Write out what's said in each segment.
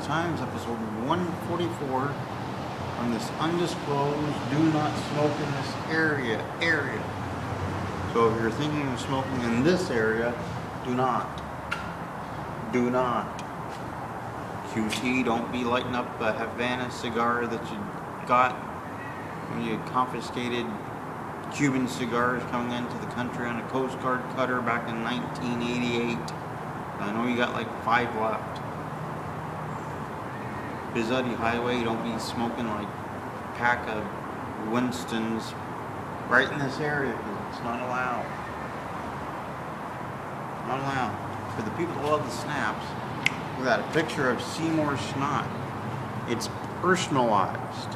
Times, episode 144, on this undisclosed do not smoke in this area. So if you're thinking of smoking in this area, do not. QT, don't be lighting up a Havana cigar that you got when you confiscated Cuban cigars coming into the country on a Coast Guard cutter back in 1988. I know you got like 5 left. Bizzutti Highway, don't be smoking like a pack of Winstons right in this area because it's not allowed. Not allowed. For the people who love the snaps, look at that, a picture of Seymour Snott. It's personalized.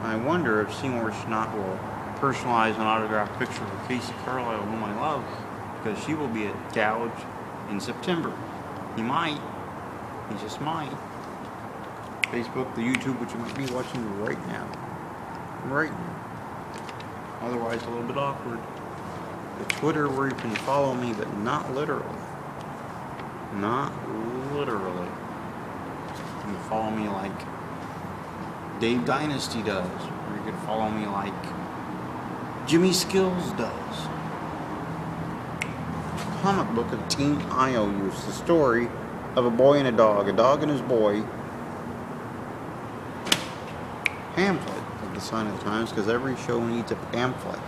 I wonder if Seymour Snott will personalize an autographed picture of Casey Carlisle, whom I love, because she will be at Gouge in September. He might. He just might. Facebook, the YouTube, which you might be watching right now. Otherwise, a little bit awkward. The Twitter, where you can follow me, but not literally. You can follow me like Dave Dynasty does, or you can follow me like Jimmy Skills does. Comic book of Teen IOUs, the story of a boy and a dog and his boy. Pamphlet of the Sign of the Times, because every show needs a pamphlet.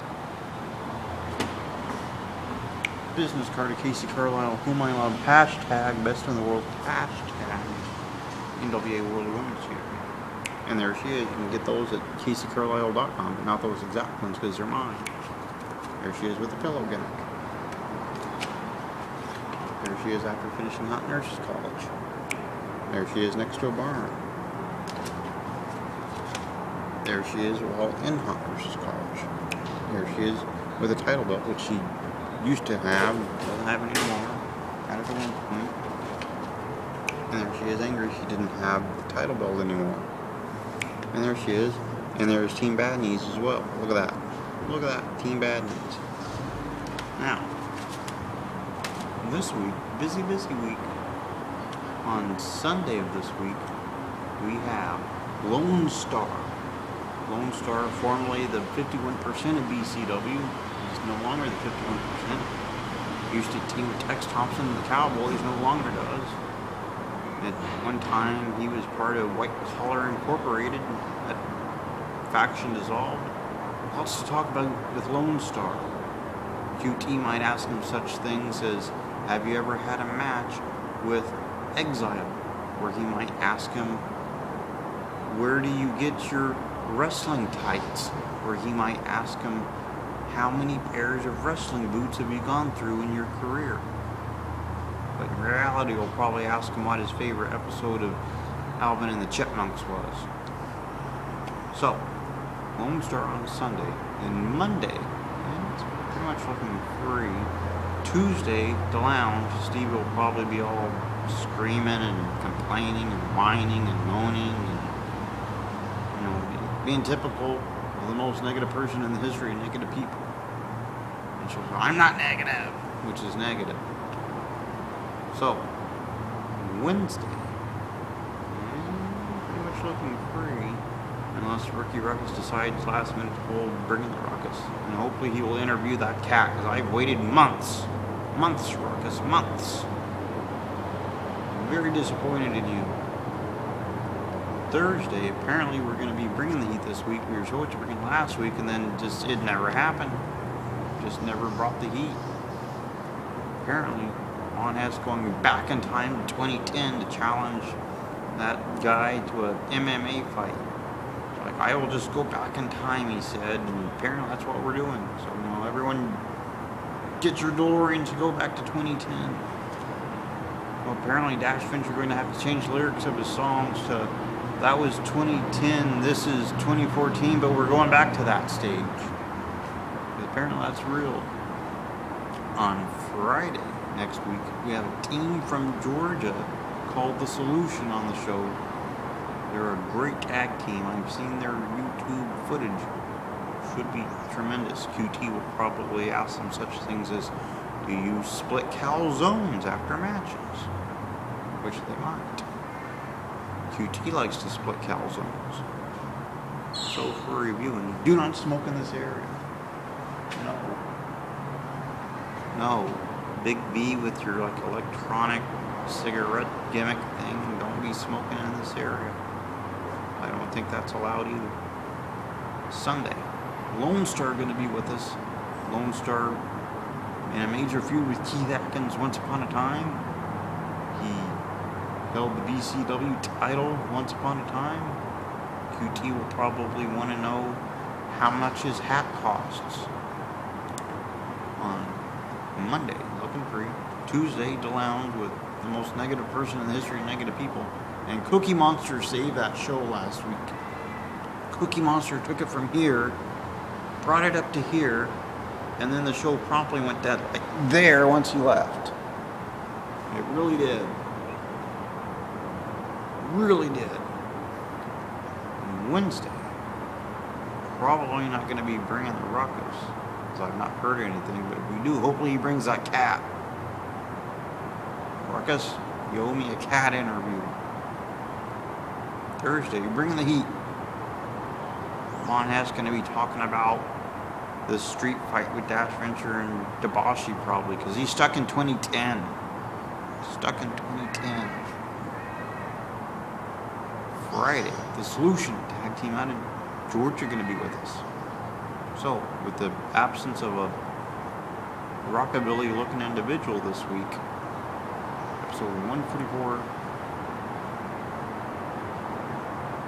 Business card of Casey Carlisle, whom I love, hashtag best in the world, hashtag NWA World Women's Champion. And there she is. You can get those at CaseyCarlisle.com, but not those exact ones because they're mine. There she is with the pillow gimmick. There she is after finishing Hot Nurses College. There she is next to a barn. There she is while in Hot Nurses College. There she is with a title belt, which she used to have, doesn't have anymore. Had it at one point. And there she is angry she didn't have the title belt anymore. And there she is. And there's Team Bad Knees as well. Look at that. Team Bad Knees. Now, this week, busy week. On Sunday of this week, we have Lone Star. Lone Star, formerly the 51% of BCW, is no longer the 51%. Used to team with Tex Thompson and the Cowboys, no longer does. At one time, he was part of White Collar Incorporated. That faction dissolved. Lots to talk about with Lone Star. QT might ask him such things as, have you ever had a match with Exile? Where he might ask him, where do you get your wrestling tights? Where he might ask him, how many pairs of wrestling boots have you gone through in your career? But in reality, we'll probably ask him what his favorite episode of Alvin and the Chipmunks was. So, Lone Star on Sunday. And Monday, it's pretty much looking free. Tuesday, the lounge, Steve will probably be all screaming and complaining and whining and moaning and, being typical of the most negative person in the history of negative people. And she'll say, I'm not negative, which is negative. So, Wednesday, pretty much looking free, unless Ricky Ruckus decides last minute to pull Bring in the Ruckus. And hopefully he will interview that cat, because I've waited months, Ruckus, months. I'm very disappointed in you. Thursday, apparently we're going to be bringing the heat this week. We were supposed to bring it last week, and then it never happened. Just never brought the heat. Apparently, Juan has going back in time to 2010 to challenge that guy to a MMA fight. So, I will just go back in time, he said, and apparently that's what we're doing. So, everyone get your DeLorean to go back to 2010. Well, apparently Dash Fincher are going to have to change the lyrics of his songs to, that was 2010, this is 2014, but we're going back to that stage. But apparently that's real. On Friday next week, we have a team from Georgia called The Solution on the show. They're a great tag team. I've seen their YouTube footage. Should be tremendous. QT will probably ask them such things as, do you split calzones after matches? which they might. QT likes to split calzones. So for reviewing, do not smoke in this area. No. Big B with your like electronic cigarette gimmick thing. Don't be smoking in this area. I don't think that's allowed either. Sunday, Lone Star going to be with us. Lone Star in a major feud with Keith Atkins once upon a time. He held the BCW title once upon a time. QT will probably want to know how much his hat costs. On Monday, looking free. Tuesday, to lounge with the most negative person in the history of negative people. And Cookie Monster saved that show last week. Cookie Monster took it from here, brought it up to here, and then the show promptly went dead like there once he left. It really did. Really did. And Wednesday, probably not going to be bringing the Ruckus, because I've not heard anything, but if we do, hopefully he brings that cat. Ruckus, you owe me a cat interview. Thursday, you're bringing the heat. Monhat's going to be talking about the street fight with Dash Venture and Debashi probably, because he's stuck in 2010. Stuck in 2010. Friday, the Solution tag team out of Georgia going to be with us. So, with the absence of a rockabilly looking individual this week, episode 144